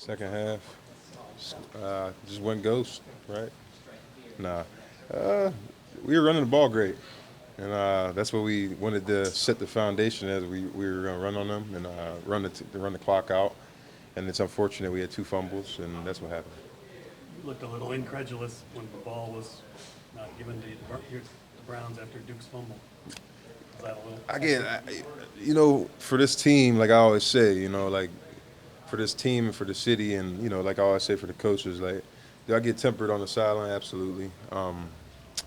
Second half, just went ghost, right? Nah, uh, we were running the ball great, and that's what we wanted to set the foundation as we were going to run on them and run the clock out. And it's unfortunate we had two fumbles, and that's what happened. You looked a little incredulous when the ball was not given to the Browns after Duke's fumble. Was that a little? For this team, like I always say, like for this team and for the city, and like I always say for the coaches, like do I get tempered on the sideline? Absolutely.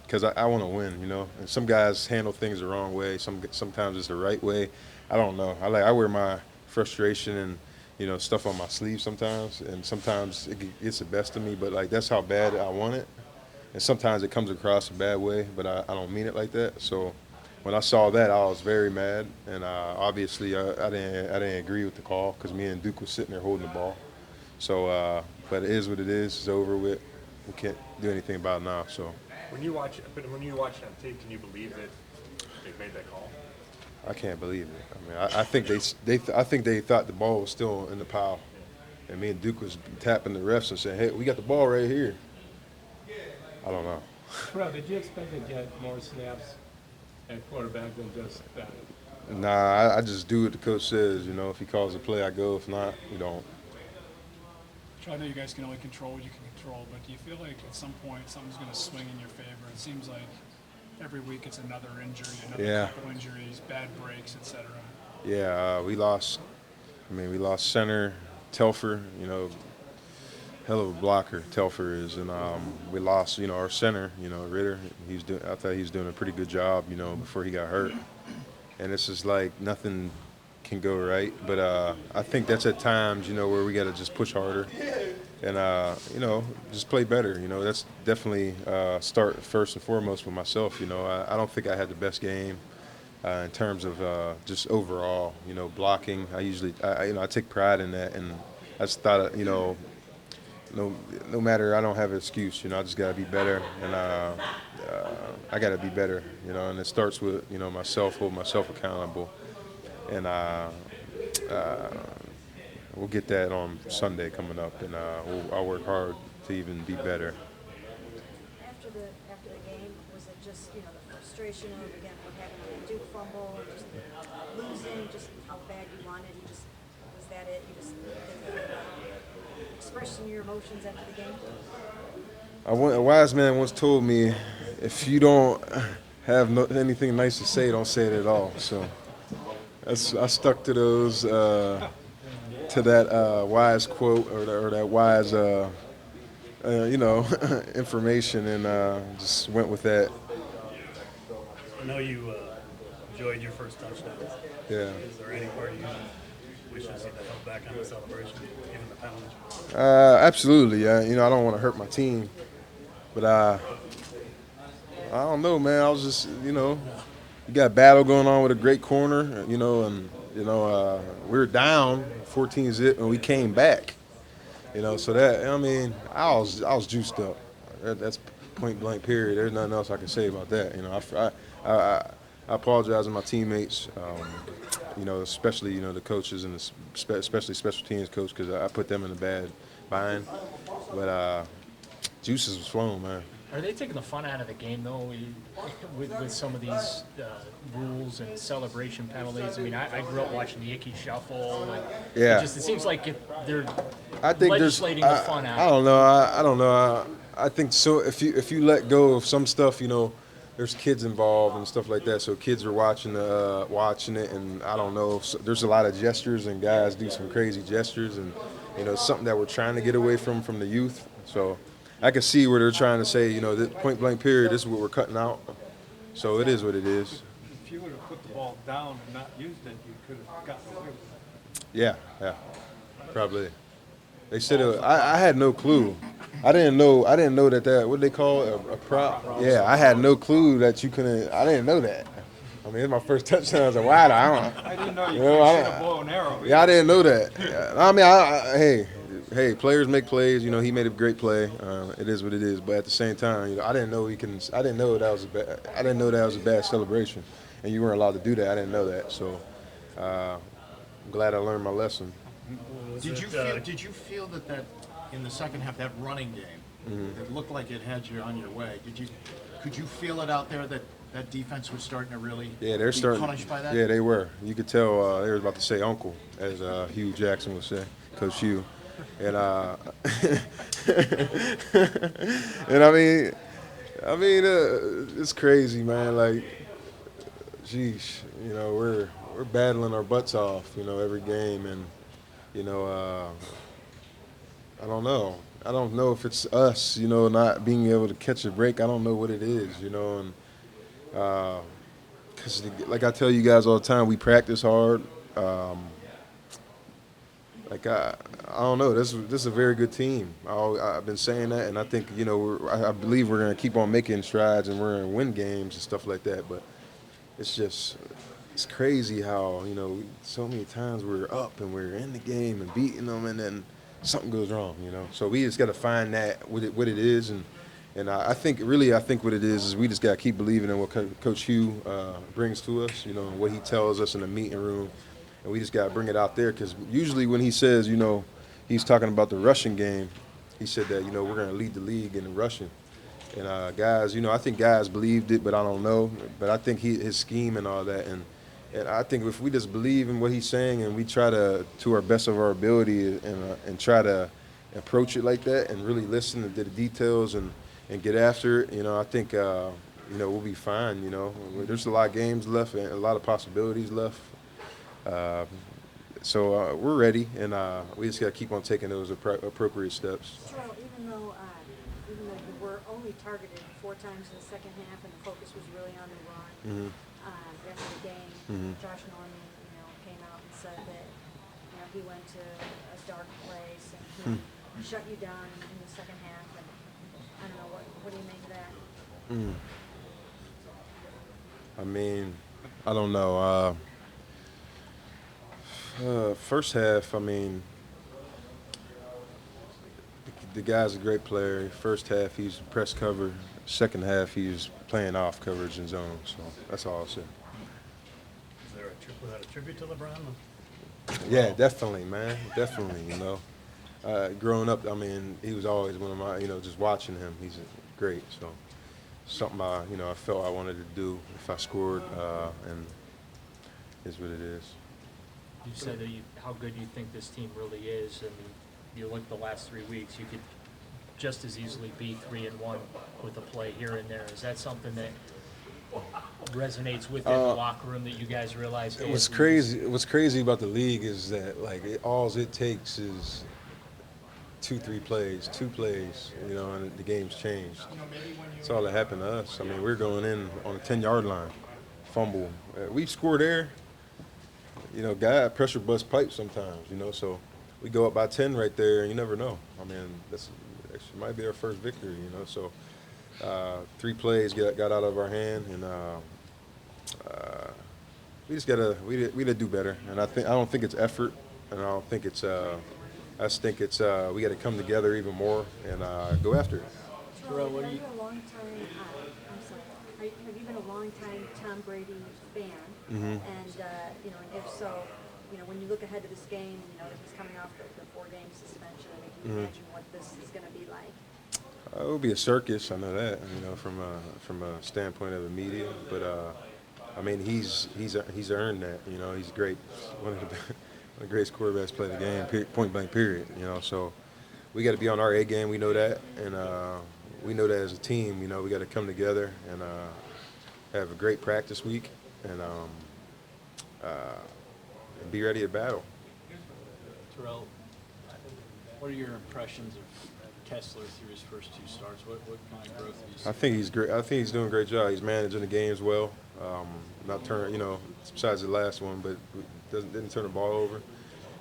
Because I want to win, And some guys handle things the wrong way. Sometimes it's the right way. I don't know. I wear my frustration and stuff on my sleeve sometimes, and sometimes gets the best of me. But like that's how bad I want it, and sometimes it comes across a bad way. But I don't mean it like that. So when I saw that, I was very mad, and obviously I didn't agree with the call because me and Duke was sitting there holding the ball. So, but it is what it is. It's over with. We can't do anything about it now. So. When you watch that tape, can you believe that they made that call? I can't believe it. I mean, I think I think they thought the ball was still in the pile, and me and Duke was tapping the refs and saying, "Hey, we got the ball right here." I don't know. Bro, did you expect to get more snaps at quarterback than just that? Nah, I just do what the coach says. If he calls a play, I go. If not, we don't. So I know you guys can only control what you can control, but do you feel like at some point something's going to swing in your favor? It seems like every week it's another injury, Yeah. couple injuries, bad breaks, etc. Yeah, we lost. We lost center Telfer. Hell of a blocker Telfer is, and we lost. Our center. Ritter. I thought he was doing a pretty good job. Before he got hurt. And it's just like nothing can go right. But I think that's at times, where we got to just push harder and, just play better. That's definitely start first and foremost with myself. I don't think I had the best game in terms of just overall, blocking. I take pride in that. And I just thought, no matter, I don't have an excuse. I just got to be better. And I got to be better, and it starts with, myself, hold myself accountable. And we'll get that on Sunday coming up, and I'll work hard to even be better. After the game, was it just the frustration of again what happened with the Duke fumble and just losing, just how bad you wanted? Was that it? You just expressing your emotions after the game? A wise man once told me, if you don't have anything nice to say, don't say it at all. So I stuck to those, to that wise quote or that wise, information, and just went with that. I know you enjoyed your first touchdown. Yeah. Is there any part you wish you had held back on the celebration, given the penalty? Absolutely. I don't want to hurt my team, but I don't know, man. I was just, you got a battle going on with a great corner, and we were down 14-zip and we came back, So that I was juiced up. That's point blank. Period. There's nothing else I can say about that. I apologize to my teammates, especially the coaches and especially special teams coach because I put them in a bad bind. But juices was flowing, man. Are they taking the fun out of the game, though, with some of these rules and celebration penalties? I grew up watching the Icky Shuffle. And Yeah. it seems like they're I think legislating the fun out. I don't know. I don't know. I think so. If you let go of some stuff, there's kids involved and stuff like that. So kids are watching it, and I don't know. So there's a lot of gestures, and guys do some crazy gestures, and something that we're trying to get away from the youth. So I can see where they're trying to say, this point blank period, this is what we're cutting out. So it is what it is. If you would have put the ball down and not used it, you could have gotten away with it. Yeah, probably. They said I had no clue. I didn't know that what they call a prop. Yeah, I had no clue that you couldn't. I didn't know that. It's my first touchdown as a wide. I didn't know you could shoot a bow and arrow. Yeah, I didn't know that. Hey, players make plays. He made a great play. It is what it is. But at the same time, I didn't know he can. I didn't know that was a bad. I didn't know that was a bad celebration, and you weren't allowed to do that. I didn't know that. So I'm glad I learned my lesson. Was Did you it, feel that in the second half, that running game, it looked like it had you on your way? Could you feel it out there that that defense was starting to really Yeah, they're be starting. punished by that? Yeah, they were. You could tell they were about to say uncle, as Hugh Jackson would say, Coach Hugh. And and it's crazy, man. Like, geez, we're battling our butts off, every game, and you know, I don't know. I don't know if it's us, not being able to catch a break. I don't know what it is, and because like I tell you guys all the time, we practice hard. Like I don't know. This is a very good team. I've been saying that, and I think I believe we're gonna keep on making strides, and we're gonna win games and stuff like that. But it's crazy how so many times we're up and we're in the game and beating them, and then something goes wrong. So we just got to find that what it is, and I think what it is we just got to keep believing in what Coach Hugh brings to us. And what he tells us in the meeting room. And we just got to bring it out there because usually when he says, he's talking about the rushing game, he said that, we're going to lead the league in the rushing. And guys, I think guys believed it, but I don't know. But I think his scheme and all that. And I think if we just believe in what he's saying and we try to our best of our ability and try to approach it like that and really listen to the details and get after it, I think, we'll be fine. There's a lot of games left and a lot of possibilities left. So we're ready, and we just got to keep on taking those appropriate steps. Terrell, even though you were only targeted 4 times in the second half and the focus was really on the run, after the game, Josh Norman, came out and said that, he went to a dark place and he shut you down in the second half. And I don't know, what do you make of that? I don't know. First half, the guy's a great player. First half, he's press cover. Second half, he's playing off coverage and zone. So that's all I'll say. was that a tribute to LeBron? Yeah, definitely, man. Definitely, growing up, he was always one of my, just watching him, he's great. So something I felt I wanted to do if I scored, and is what it is. You said that how good you think this team really is, and you look at the last 3 weeks, you could just as easily be 3-1 with a play here and there. Is that something that resonates within the locker room that you guys realize? Hey, What's crazy about the league is that all it takes is 2 plays, and the game's changed. That's all that happened to us. We're going in on the 10-yard line, fumble. We score there. Guy pressure bust pipe sometimes, so we go up by 10 right there, and you never know. That's actually might be our first victory, So 3 plays got out of our hand, and we just gotta do better. And I don't think it's effort, and I don't think it's I just think it's we got to come together even more and go after it. Terrell, are you a long time? I'm sorry. Have you been a long time Tom Brady fan? And and if so, when you look ahead to this game, that he's coming off the 4-game suspension. Can you imagine what this is going to be like? It will be a circus. I know that. From a standpoint of the media, but he's earned that. He's great. One of the greatest quarterbacks play the game. Point blank. Period. So we got to be on our A game. We know that, and we know that as a team. We got to come together and have a great practice week and be ready to battle. Terrell, what are your impressions of Kessler through his first 2 starts? What kind of growth have you seen? I think he's great. I think he's doing a great job. He's managing the games well. Not besides the last one, but didn't turn the ball over.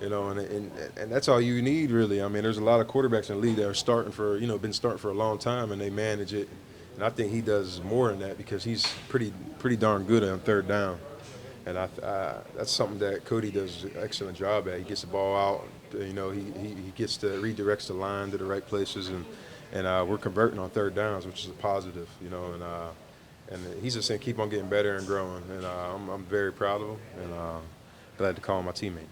And that's all you need really. There's a lot of quarterbacks in the league that are been starting for a long time, and they manage it. And I think he does more than that because he's pretty darn good on third down. And that's something that Cody does an excellent job at. He gets the ball out. He redirects the line to the right places, and we're converting on third downs, which is a positive. And he's just saying keep on getting better and growing. And I'm very proud of him, and glad to call him my teammate.